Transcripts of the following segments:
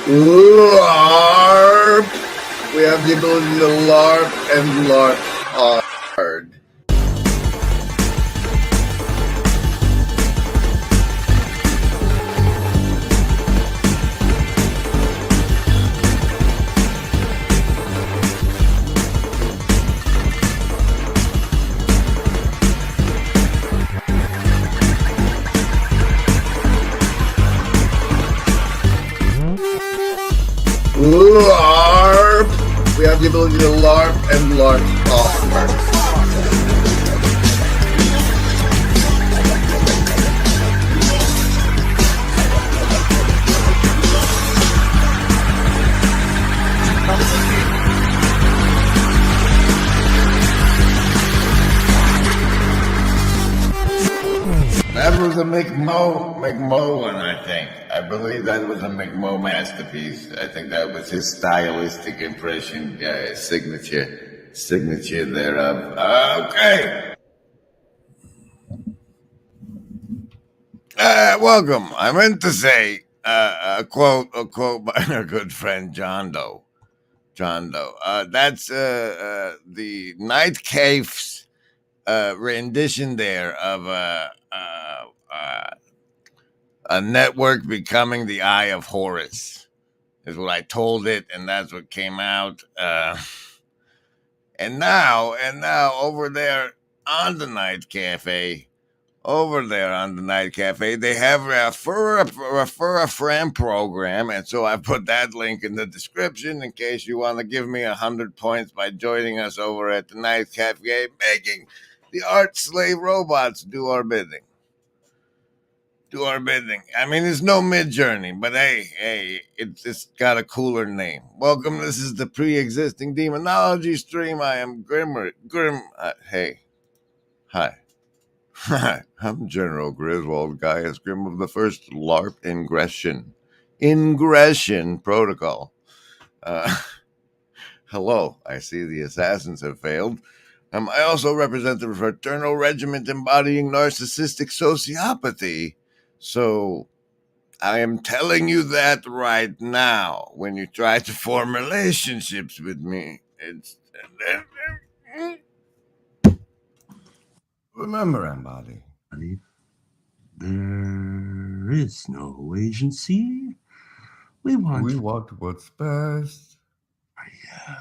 LARP! We have the ability to LARP and LARP hard. LARP! We have the ability to LARP and LARP hard. That was a McMo one, I think. I believe that was a McMo masterpiece. I think that was his stylistic impression, signature thereof. Okay. Welcome. I meant to say a quote by our good friend John Doe. That's the NightCafe's rendition there of a network becoming the Eye of Horus is what I told it, and that's what came out. And now over there on the Night Cafe, they have a refer a friend program, and so I put that link in the description in case you want to give me 100 points by joining us over at the Night Cafe, making the art slave robots do our bidding. I mean, it's no Mid-Journey, but hey, it's got a cooler name. Welcome. This is the pre-existing Demonology stream. I am Grim. Hey, hi. I'm General Griswold, Gaius Grim of the first LARP ingression protocol. Hello. I see the assassins have failed. I also represent the fraternal regiment embodying narcissistic sociopathy. So, I am telling you that right now. When you try to form relationships with me, Remember, Embody, there is no agency. We want what's best. Yeah.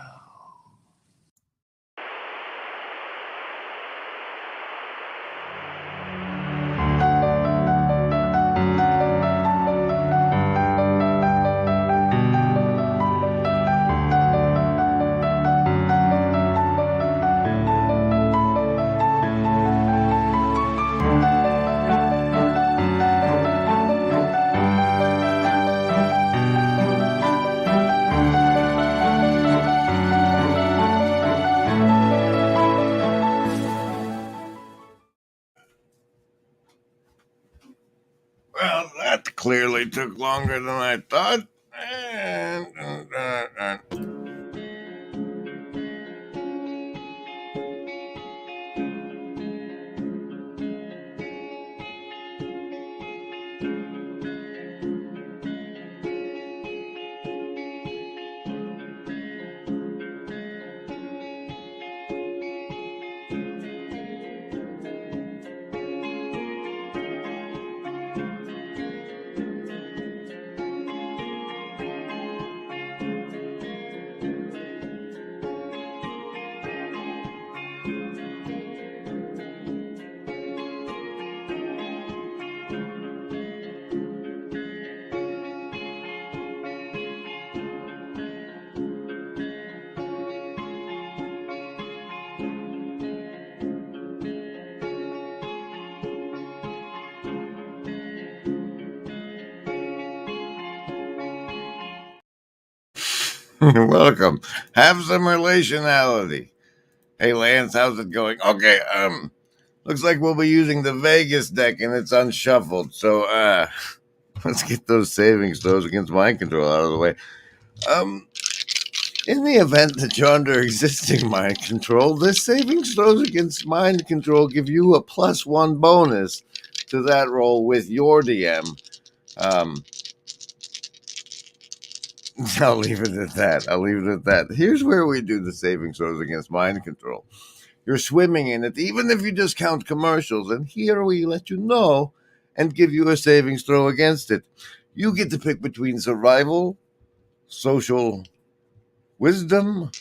clearly took longer than I thought. Welcome. Have some relationality. Hey Lance, how's it going? Okay, looks like we'll be using the Vegas deck and it's unshuffled. So let's get those savings throws against mind control out of the way. In the event that you're under existing mind control, this savings throws against mind control give you a +1 bonus to that roll with your DM. I'll leave it at that. Here's where we do the saving throws against mind control. You're swimming in it, even if you just count commercials, and here we let you know and give you a savings throw against it. You get to pick between survival, social wisdom,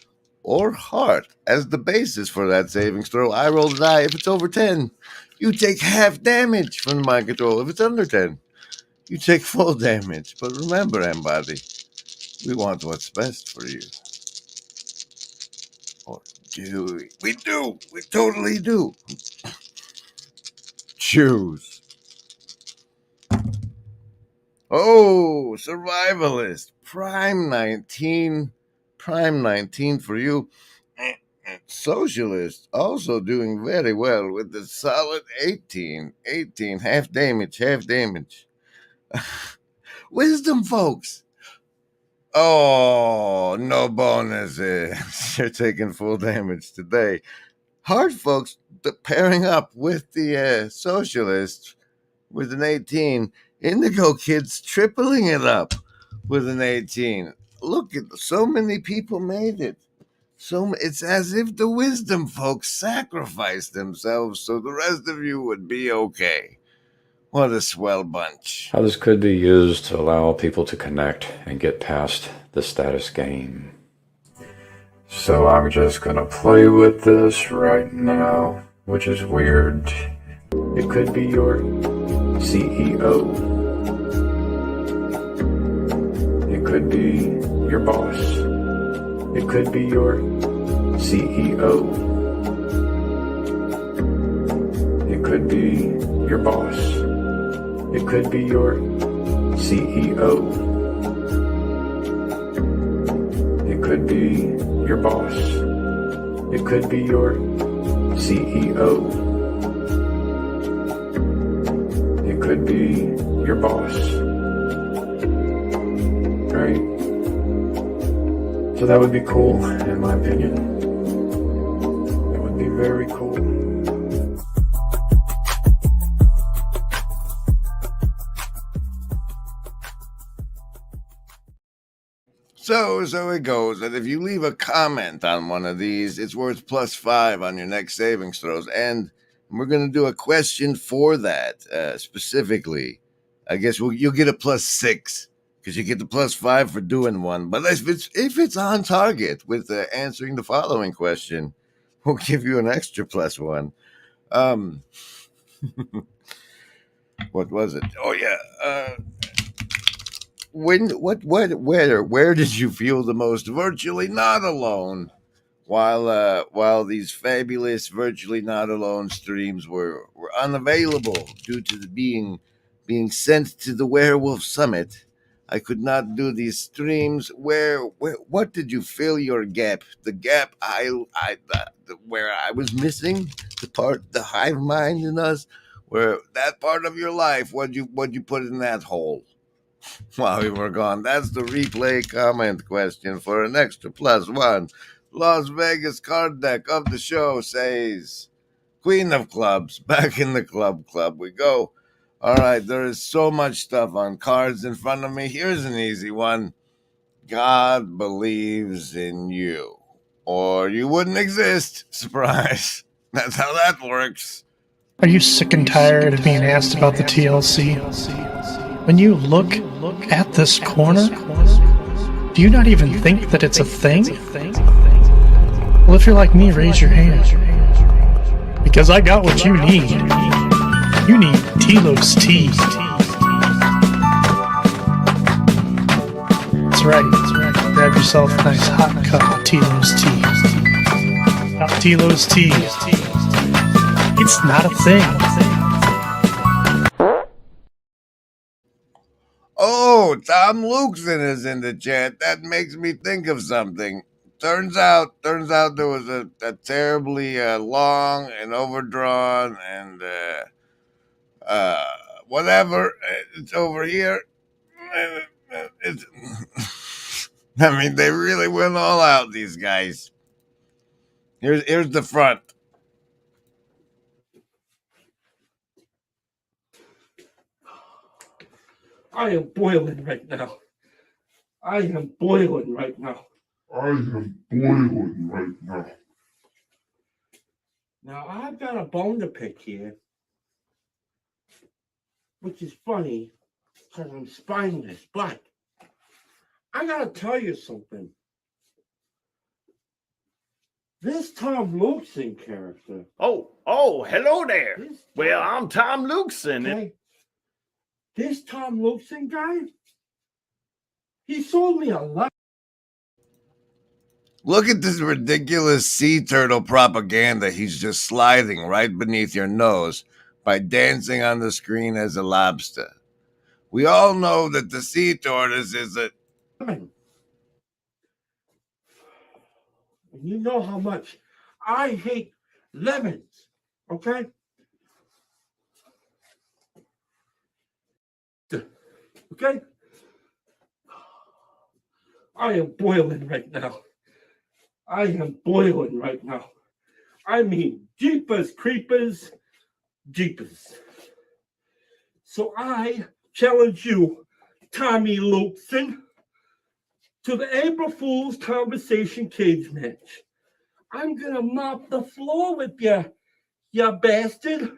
or heart as the basis for that savings throw. I roll the die. If it's over 10, you take half damage from mind control. If it's under 10, you take full damage. But remember, Embody, we want what's best for you. Or do we? We do. We totally do. Choose. Oh, survivalist. Prime 19. Prime 19 for you. Socialist also doing very well with the solid 18. 18. Half damage. Wisdom, folks. Oh, no bonuses. You're taking full damage today. Hard folks, pairing up with the socialist with an 18. Indigo kids tripling it up with an 18. Look at so many people made it. So it's as if the wisdom folks sacrificed themselves so the rest of you would be okay. What a swell bunch. How this could be used to allow people to connect and get past the status game. So I'm just gonna play with this right now, which is weird. It could be your CEO. It could be your boss. It could be your CEO. It could be your boss. It could be your CEO. It could be your boss. It could be your CEO. It could be your boss. Right? So that would be cool, in my opinion. That would be very cool. So it goes that if you leave a comment on one of these, it's worth +5 on your next savings throws. And we're going to do a question for that specifically. I guess you'll get a +6 because you get the +5 for doing one. But if it's on target with answering the following question, we'll give you an extra +1. What was it? Oh yeah. Where did you feel the most virtually not alone while these fabulous virtually not alone streams were unavailable due to the being sent to the Werewolf Summit? I could not do these streams. What did you fill your gap? The gap where I was missing, the hive mind in us, where that part of your life, what'd you put in that hole? while we were gone. That's the replay comment question for an extra +1. Las Vegas card deck of the show says Queen of Clubs. Back in the club we go. All right, there is so much stuff on cards in front of me. Here's an easy one. God believes in you, or you wouldn't exist. Surprise. That's how that works. Are you sick and tired of being asked about the TLC? When you look at this corner, do you not even think that it's a thing? Well, if you're like me, raise your hand. Because I got what you need. You need Telos tea. That's right. Grab yourself a nice hot cup of Telos tea. Not Telos tea. It's not a thing. Oh, Tom Lukeson is in the chat. That makes me think of something. Turns out there was a terribly long and overdrawn and whatever. It's over here. It's, I mean, they really went all out, these guys. Here's the front. I am boiling right now. Now, I've got a bone to pick here, which is funny because I'm spineless, but I gotta tell you something. This Tom Lukeson character. Oh, hello there. Well, I'm Tom Lukeson. Okay, this Tom Lukeson guy, he sold me a lot. Look at this ridiculous sea turtle propaganda he's just sliding right beneath your nose by dancing on the screen as a lobster. We all know that the sea tortoise is a... And you know how much I hate lemons, okay? Okay? I am boiling right now. I mean, jeepers creepers, jeepers. So I challenge you, Tommy Lukeson, to the April Fool's Conversation cage match. I'm gonna mop the floor with you, you bastard.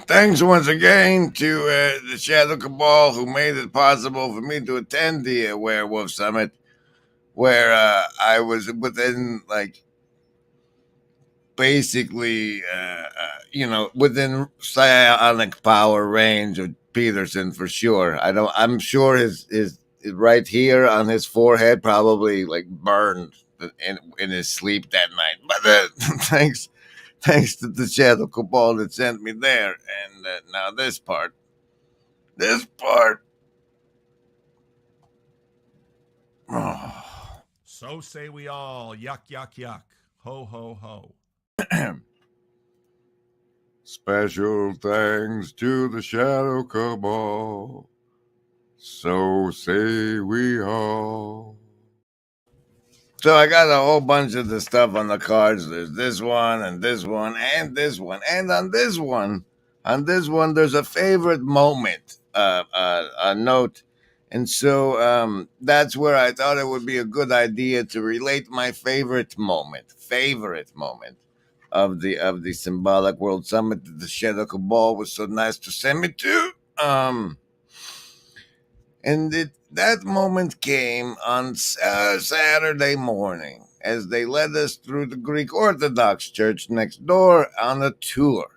Thanks once again to the Shadow Cabal who made it possible for me to attend the Werewolf Summit, where I was within, like, basically, within psionic power range of Peterson for sure. I'm sure his right here on his forehead probably like burned in his sleep that night. But thanks to the Shadow Cabal that sent me there. And now this part. Oh. So say we all. Yuck, yuck, yuck. Ho, ho, ho. Special thanks to the Shadow Cabal. So say we all. So I got a whole bunch of the stuff on the cards. There's this one and this one and this one. And on this one, there's a favorite moment, a note. And so that's where I thought it would be a good idea to relate my favorite moment of the Symbolic World Summit that the Shadow Cabal was so nice to send me to. That moment came on Saturday morning as they led us through the Greek Orthodox Church next door on a tour.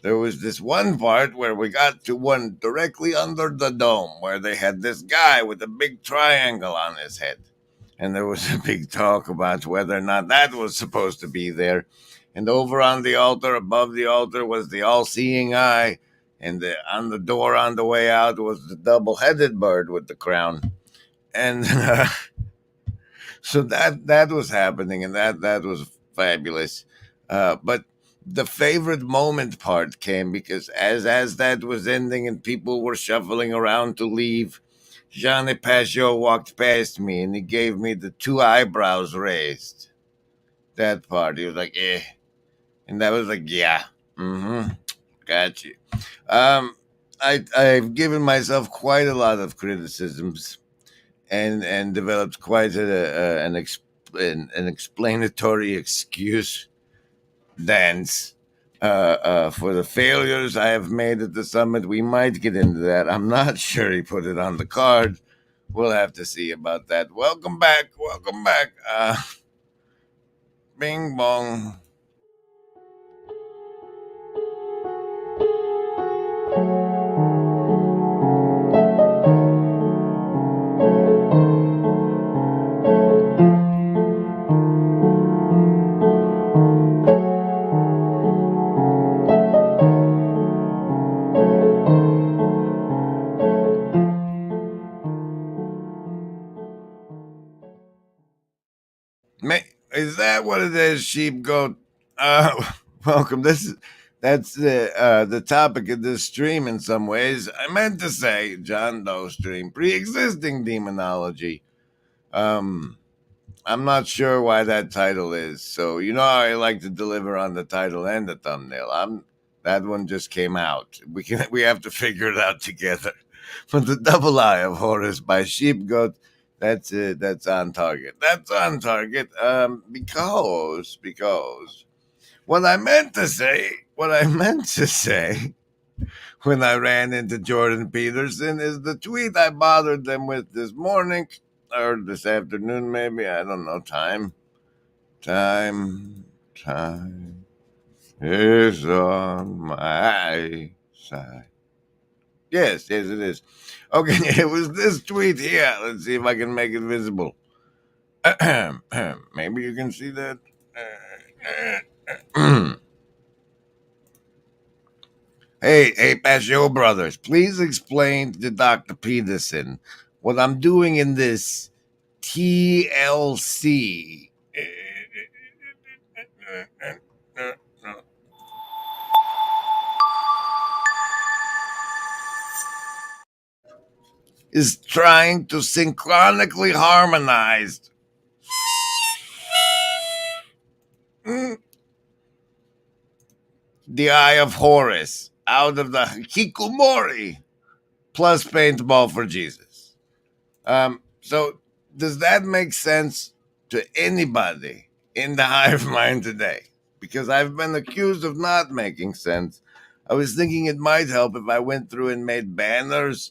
There was this one part where we got to one directly under the dome where they had this guy with a big triangle on his head. And there was a big talk about whether or not that was supposed to be there. And over on the altar, above the altar, was the all-seeing eye. And on the door on the way out was the double-headed bird with the crown. And so that was happening, and that was fabulous. But the favorite moment part came because as that was ending and people were shuffling around to leave, Jean Pachot walked past me, and he gave me the two eyebrows raised. That part, he was like, eh. And that was like, yeah, got you. I've given myself quite a lot of criticisms and developed quite an explanatory excuse dance for the failures I have made at the summit. We might get into that. I'm not sure he put it on the card. We'll have to see about that. Welcome back. Bing bong. Is that what it is, sheep goat? Welcome. That's the topic of this stream in some ways. I meant to say John Doe stream, pre-existing demonology. I'm not sure why that title is. So you know how I like to deliver on the title and the thumbnail. That one just came out. We have to figure it out together. But the Double Eye of Horus by Sheep Goat. That's on target. Because what I meant to say when I ran into Jordan Peterson is the tweet I bothered them with this morning or this afternoon, maybe. I don't know. Time is on my side. Yes, it is. Okay, it was this tweet here. Let's see if I can make it visible. Maybe you can see that. Hey, Pachot brothers, please explain to Dr. Peterson what I'm doing in this TLC. Is trying to synchronically harmonize the Eye of Horus out of the Hikikomori plus paintball for Jesus. So does that make sense to anybody in the hive mind today? Because I've been accused of not making sense. I was thinking it might help if I went through and made banners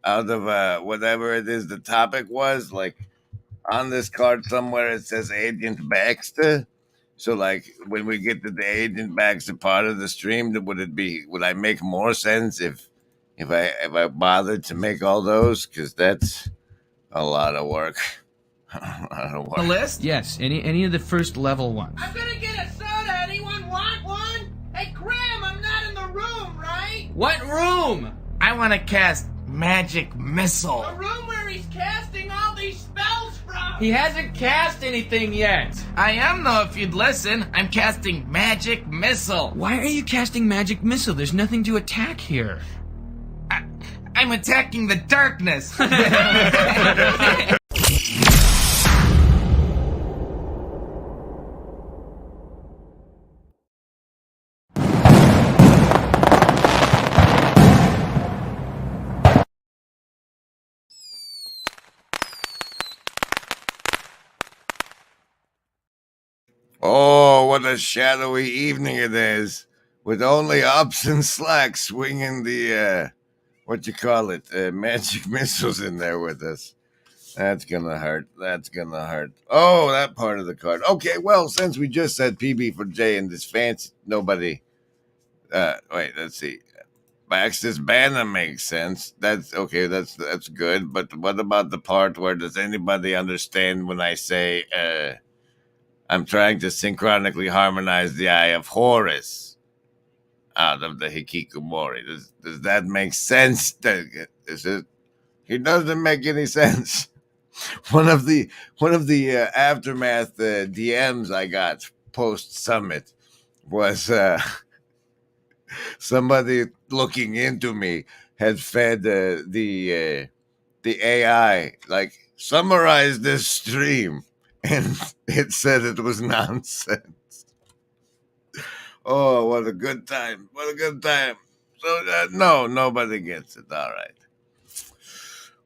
out of whatever it is the topic was. Like on this card somewhere it says Agent Baxter. So like when we get to the Agent Baxter part of the stream, would I make more sense if I bothered to make all those? Because that's a lot of work. I don't know The what. list? Yes, any of the first level ones. I'm gonna get a soda. Anyone want one? Hey, Graham, I'm not in the room, right? What room? I want to cast Magic Missile. The room where he's casting all these spells from. He hasn't cast anything yet. I am, though, if you'd listen. I'm casting Magic Missile. Why are you casting Magic Missile? There's nothing to attack here. I'm attacking the darkness. Oh, what a shadowy evening it is, with only ups and slacks swinging the, magic missiles in there with us. That's gonna hurt. That's gonna hurt. Oh, that part of the card. Okay, well, since we just said PB for J and this fancy, nobody, wait, let's see. Baxter's banner makes sense. That's okay. That's good. But what about the part where does anybody understand when I say, I'm trying to synchronically harmonize the Eye of Horus out of the Hikikomori. Does that make sense? It doesn't make any sense. One of the aftermath DMs I got post summit was somebody looking into me had fed the AI like summarize this stream. And it said it was nonsense. Oh, what a good time. What a good time. So, no, nobody gets it. All right.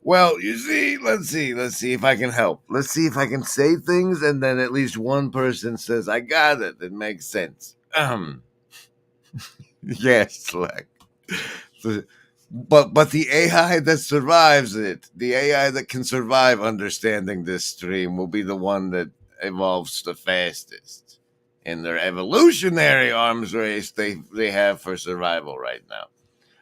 Well, you see, let's see if I can help. Let's see if I can say things and then at least one person says, I got it. It makes sense. Yes, like. But the AI that survives it, the AI that can survive understanding this stream will be the one that evolves the fastest in their evolutionary arms race they have for survival right now.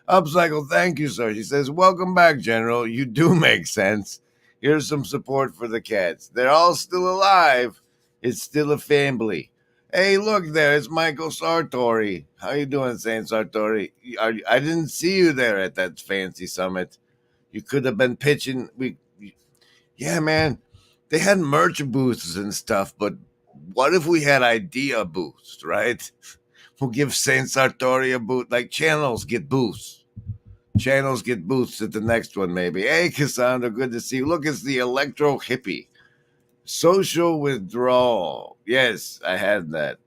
Upcycle, thank you, sir. She says, welcome back, General. You do make sense. Here's some support for the cats. They're all still alive. It's still a family. Hey, look there, it's Michael Sartori. How you doing, Saint Sartori? I didn't see you there at that fancy summit. You could have been pitching. Yeah, man. They had merch booths and stuff, but what if we had idea booths, right? We'll give Saint Sartori a booth. Like channels get booths. Channels get booths at the next one, maybe. Hey, Cassandra, good to see you. Look, it's the Electro Hippie. Social withdrawal. Yes, I had that.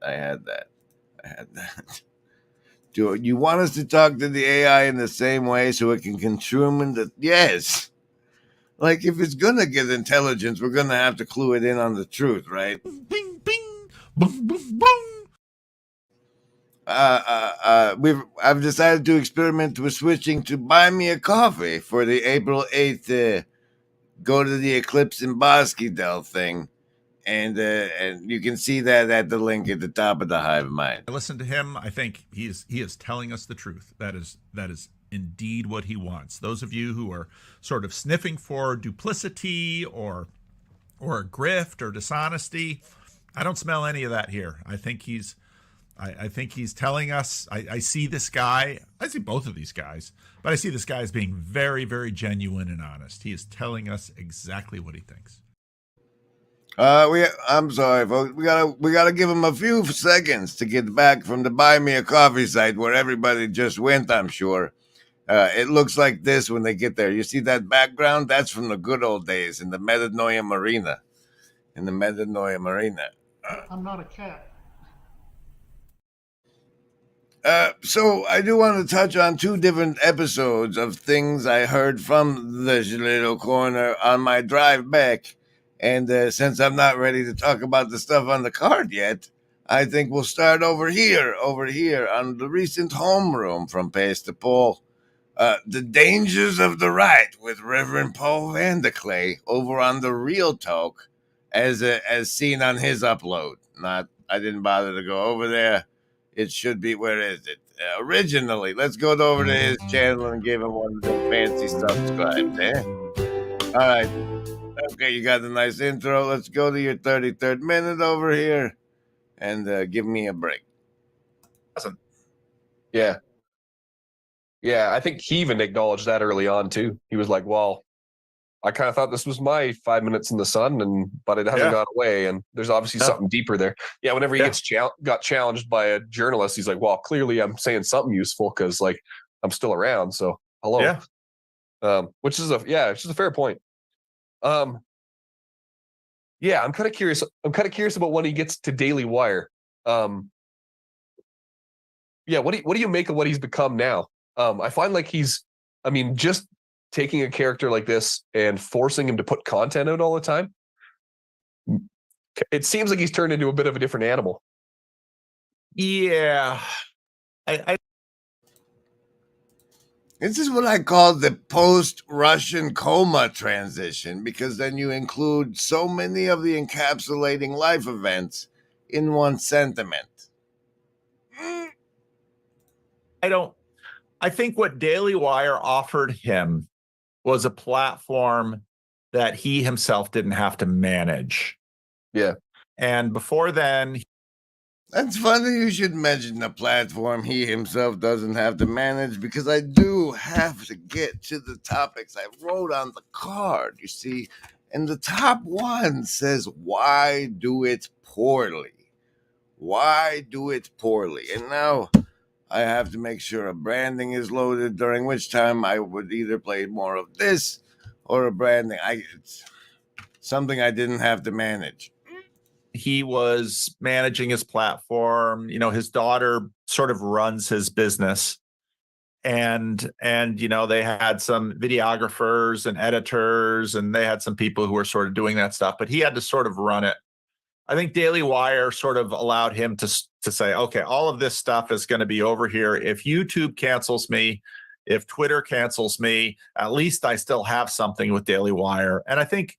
Do you want us to talk to the AI in the same way so it can consume that? Yes. Like, if it's going to get intelligence, we're going to have to clue it in on the truth, right? Bing, bing, boom, boom, boom. I've decided to experiment with switching to buy me a coffee for the April 8th go to the Eclipse in Boskydell thing. And you can see that at the link at the top of the Hive Mind. I listened to him. I think he is telling us the truth. That is indeed what he wants. Those of you who are sort of sniffing for duplicity or grift or dishonesty, I don't smell any of that here. I think he's telling us. I see this guy. I see both of these guys, but I see this guy as being very, very genuine and honest. He is telling us exactly what he thinks. I'm sorry, folks. We gotta give him a few seconds to get back from the Buy Me a Coffee site where everybody just went, I'm sure. It looks like this when they get there. You see that background? That's from the good old days in the Metanoia Marina. I'm not a cat. So I do want to touch on two different episodes of things I heard from this little corner on my drive back. And since I'm not ready to talk about the stuff on the card yet, I think we'll start over here on the recent homeroom from Pace to Paul. The Dangers of the Right with Reverend Paul Vanderclay over on the Real Talk as seen on his upload. I didn't bother to go over there. It should be, where is it? Originally, let's go over to his channel and give him one of the fancy subscribes, eh? All right. Okay, you got a nice intro. Let's go to your 33rd minute over here and give me a break. Awesome. Yeah. Yeah, I think he even acknowledged that early on, too. He was like, well, I kind of thought this was my 5 minutes in the sun, but it hasn't gone away, and there's obviously something deeper there. Yeah, whenever he got challenged by a journalist, he's like, well, clearly I'm saying something useful because, like, I'm still around, so hello. Yeah. Which is a fair point. Yeah, I'm kind of curious. I'm kind of curious about when he gets to Daily Wire. Yeah, what do you make of what he's become now? I find like just taking a character like this and forcing him to put content out all the time. It seems like he's turned into a bit of a different animal. Yeah. This is what I call the post-Russian coma transition, because then you include so many of the encapsulating life events in one sentiment. I think what Daily Wire offered him was a platform that he himself didn't have to manage. Yeah. And before then... That's funny you should mention the platform he himself doesn't have to manage, because I do have to get to the topics I wrote on the card, you see. And the top one says, why do it poorly? Why do it poorly? And now I have to make sure a branding is loaded, during which time I would either play more of this or a branding. It's something I didn't have to manage. He was managing his platform. You know, his daughter sort of runs his business. And you know, they had some videographers and editors, and they had some people who were sort of doing that stuff, but he had to sort of run it. I think Daily Wire sort of allowed him to say, okay, all of this stuff is going to be over here. If YouTube cancels me, if Twitter cancels me, at least I still have something with Daily Wire. And I think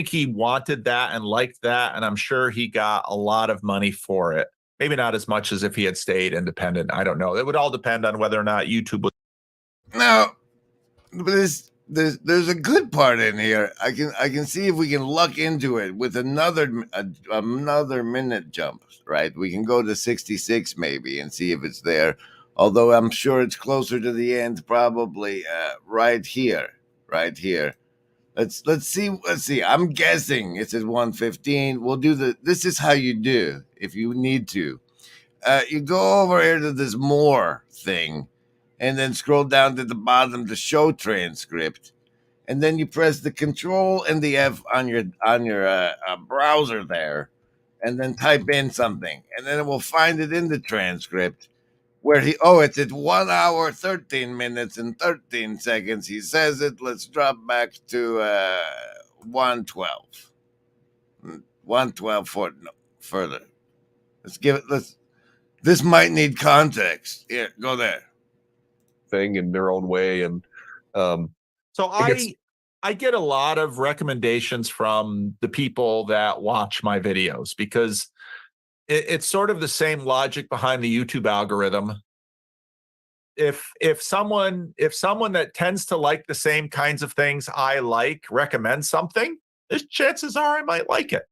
he wanted that and liked that, and I'm sure he got a lot of money for it. Maybe not as much as if he had stayed independent. I don't know. It would all depend on whether or not YouTube was. Now, there's a good part in here. I can see if we can luck into it with another minute jump, right? We can go to 66 maybe and see if it's there. Although I'm sure it's closer to the end, probably right here. Let's see. I'm guessing it's at 1:15. We'll do this is how you do if you need to. You go over here to this more thing, and then scroll down to the bottom to show transcript, and then you press the Control and the F on your browser there, and then type in something, and then it will find it in the transcript where it's at 1 hour, 13 minutes, and 13 seconds. He says it. Let's drop back to 112. 112 further. This might need context. Here, go there. Thing in their own way. And so I get a lot of recommendations from the people that watch my videos, because it's sort of the same logic behind the YouTube algorithm. If someone that tends to like the same kinds of things I like recommends something, there's chances are I might like it.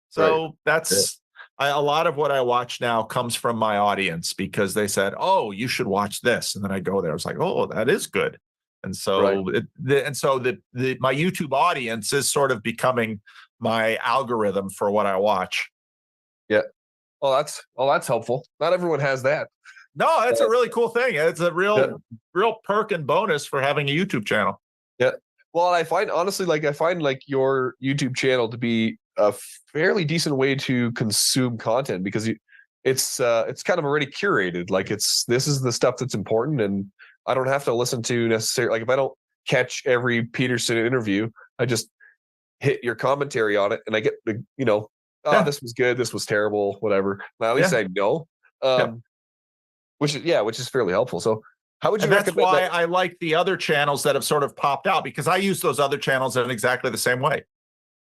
So that's a lot of what I watch now comes from my audience, because they said, "Oh, you should watch this," and then I go there. I was like, "Oh, that is good." And so my YouTube audience is sort of becoming my algorithm for what I watch. Yeah. Well, that's helpful. Not everyone has that. No, it's a really cool thing. It's a real perk and bonus for having a YouTube channel. Yeah. Well, I find your YouTube channel to be a fairly decent way to consume content, because it's kind of already curated. Like this is the stuff that's important, and I don't have to listen to necessarily, like, if I don't catch every Peterson interview, I just hit your commentary on it, and I get the, this was good, this was terrible, whatever. Now, at least I know, which is fairly helpful. So how would you recommend that's why that? I like the other channels that have sort of popped out, because I use those other channels in exactly the same way.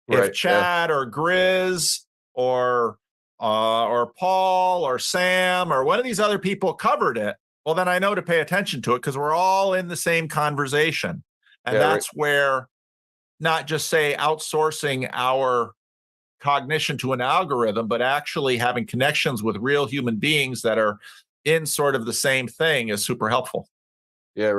Right, if Chad or Grizz or Paul or Sam or one of these other people covered it, well, then I know to pay attention to it, because we're all in the same conversation. And that's where not just say outsourcing our cognition to an algorithm, but actually having connections with real human beings that are in sort of the same thing is super helpful. Yeah.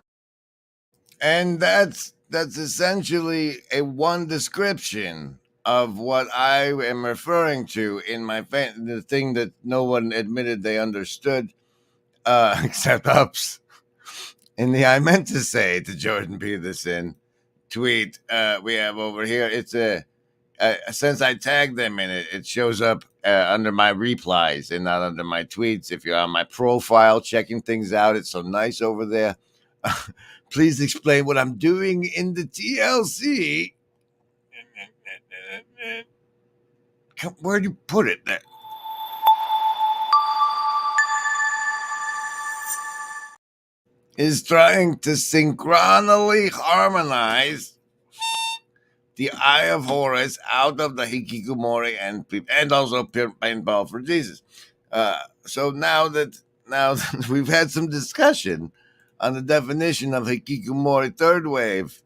And that's essentially a one description of what I am referring to in my the thing that no one admitted they understood, except Ups. In the I meant to say to Jordan Peterson tweet we have over here, it's since I tagged them in it, it shows up under my replies and not under my tweets. If you're on my profile checking things out, it's so nice over there. Please explain what I'm doing in the TLC. Where'd you put it there? Is trying to synchronically harmonize the Eye of Horus out of the Hikikomori and also Paintball for Jesus. So now that we've had some discussion on the definition of Hikikomori third wave,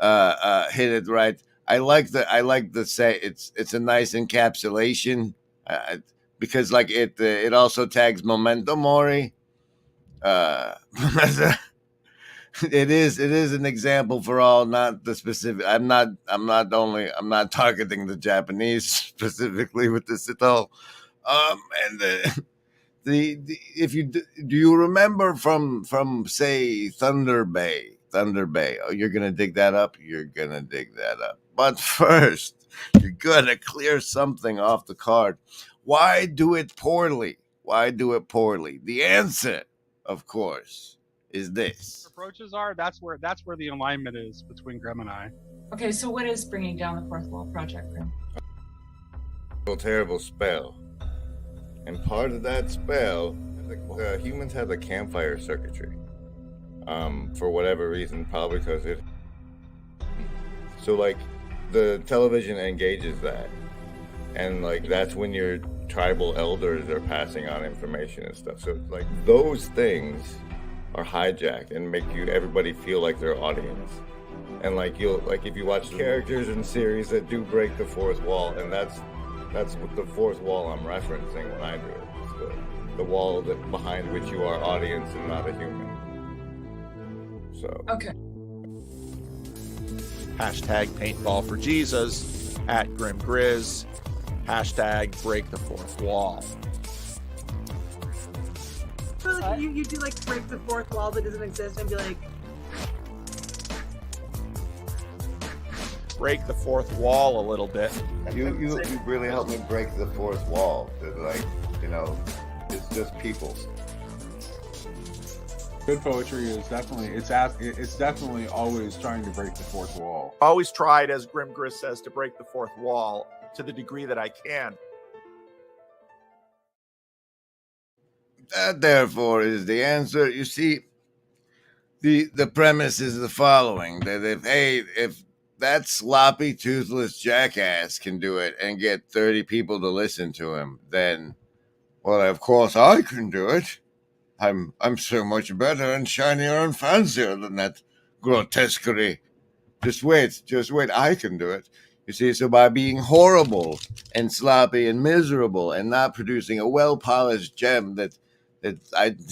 hit it right. I like the say it's a nice encapsulation because like it also tags Memento Mori. It is an example for all, not the specific. I'm not targeting the Japanese specifically with this at all. And the if you do you remember from say Thunder Bay? Oh, you're gonna dig that up. But first, you're gonna clear something off the card. Why do it poorly? The answer, of course, is this. Approaches are that's where the alignment is between Grim and I. Okay, so what is bringing down the fourth wall project, Grim? A terrible spell, and part of that spell, humans have the campfire circuitry. For whatever reason, probably because it. So like, the television engages that, and like that's when your tribal elders are passing on information and stuff. So like those things are hijacked and make everybody feel like they're audience. And like if you watch characters in series that do break the fourth wall, and that's what the fourth wall I'm referencing when I do it. It's the wall that behind which you are audience and not a human. So okay. Hashtag Paintball for Jesus, @GrimGrizz, hashtag Break the Fourth Wall. So like you do like break the fourth wall that doesn't exist and be like, break the fourth wall a little bit. You really helped me break the fourth wall. Like, it's just people. Good poetry is definitely always trying to break the fourth wall. Always tried, as GrimGrizz says, to break the fourth wall to the degree that I can. That, therefore, is the answer. You see, the premise is the following: that if that sloppy, toothless jackass can do it and get 30 people to listen to him, then, well, of course I can do it. I'm so much better and shinier and fancier than that grotesquerie. Just wait, I can do it. You see, so by being horrible and sloppy and miserable and not producing a well-polished gem that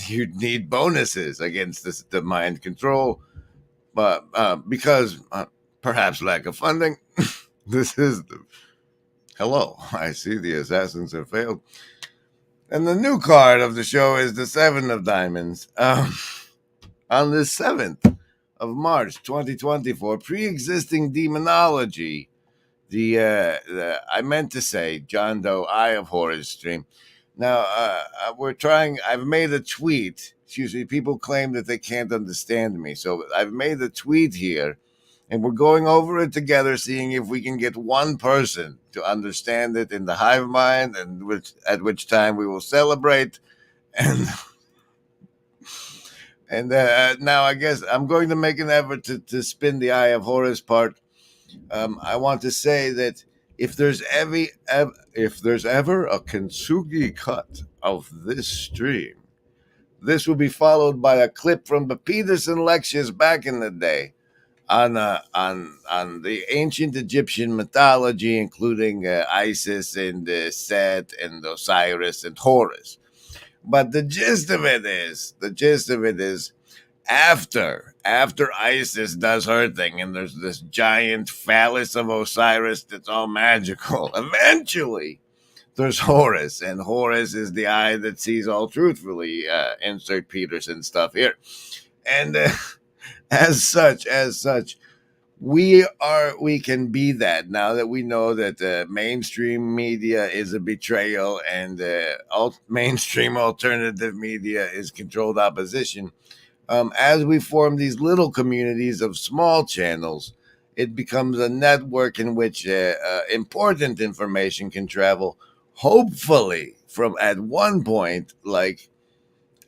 you'd need bonuses against the mind control, but because perhaps lack of funding. This is hello. I see the assassins have failed, and the new card of the show is the Seven of Diamonds. On the 7th of March, 2024, pre-existing Demonology, the I meant to say John Doe Eye of Horus stream. Now, I've made a tweet. Excuse me, people claim that they can't understand me. So I've made a tweet here, and we're going over it together, seeing if we can get one person to understand it in the hive mind, and at which time we will celebrate. And now I guess I'm going to make an effort to spin the Eye of Horus part. I want to say that if there's ever a kintsugi cut of this stream, this will be followed by a clip from the Peterson lectures back in the day, on the ancient Egyptian mythology, including Isis and Set and Osiris and Horus. But the gist of it is after Isis does her thing and there's this giant phallus of Osiris that's all magical, eventually there's Horus, and Horus is the eye that sees all truthfully. Insert Peterson stuff here, and as such, we can be that now that we know that mainstream media is a betrayal and mainstream alternative media is controlled opposition. As we form these little communities of small channels, it becomes a network in which important information can travel, hopefully from at one point, like,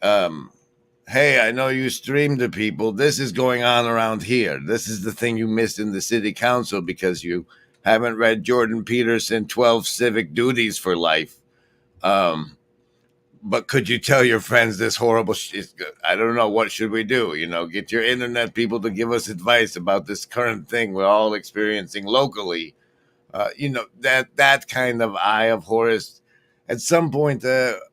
hey, I know you stream to people. This is going on around here. This is the thing you missed in the city council because you haven't read Jordan Peterson 12 Civic Duties for Life. But could you tell your friends this horrible I don't know. What should we do? Get your internet people to give us advice about this current thing we're all experiencing locally. That kind of eye of Horus. At some point,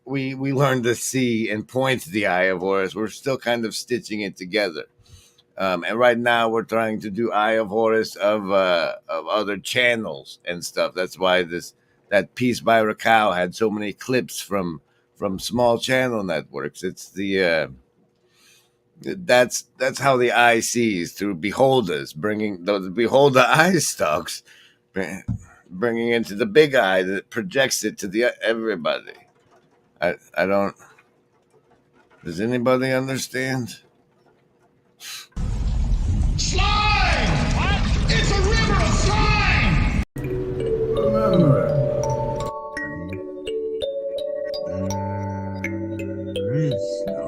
we learned to see and point to the eye of Horus. We're still kind of stitching it together. And right now we're trying to do Eye of Horus of other channels and stuff. That's why that piece by Rascal had so many clips from small channel networks. It's that's how the eye sees, through beholders, bringing the beholder eye stalks, bringing into the big eye that projects it to everybody. I don't. Does anybody understand? Slime! What? It's a river of slime! Remember, there is no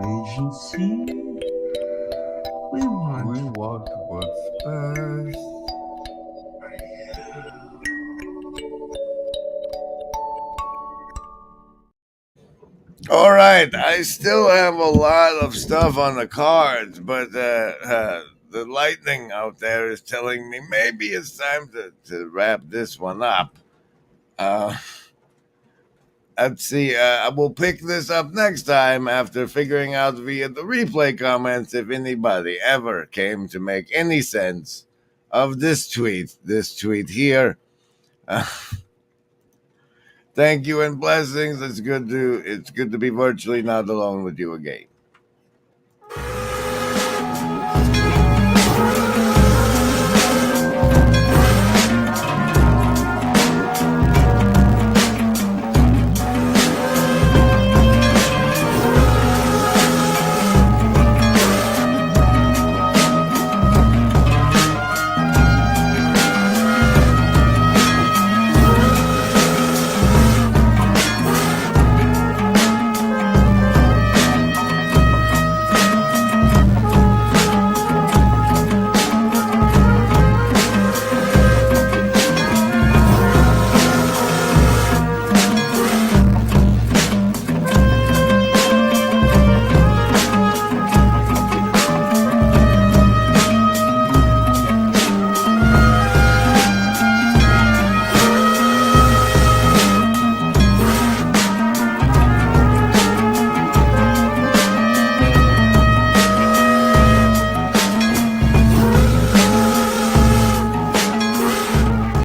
agency. We want what's best. All right, I still have a lot of stuff on the cards, but the lightning out there is telling me maybe it's time to wrap this one up. Let's see. We'll pick this up next time after figuring out via the replay comments if anybody ever came to make any sense of this tweet. This tweet here. Thank you and blessings. It's good to be virtually not alone with you again.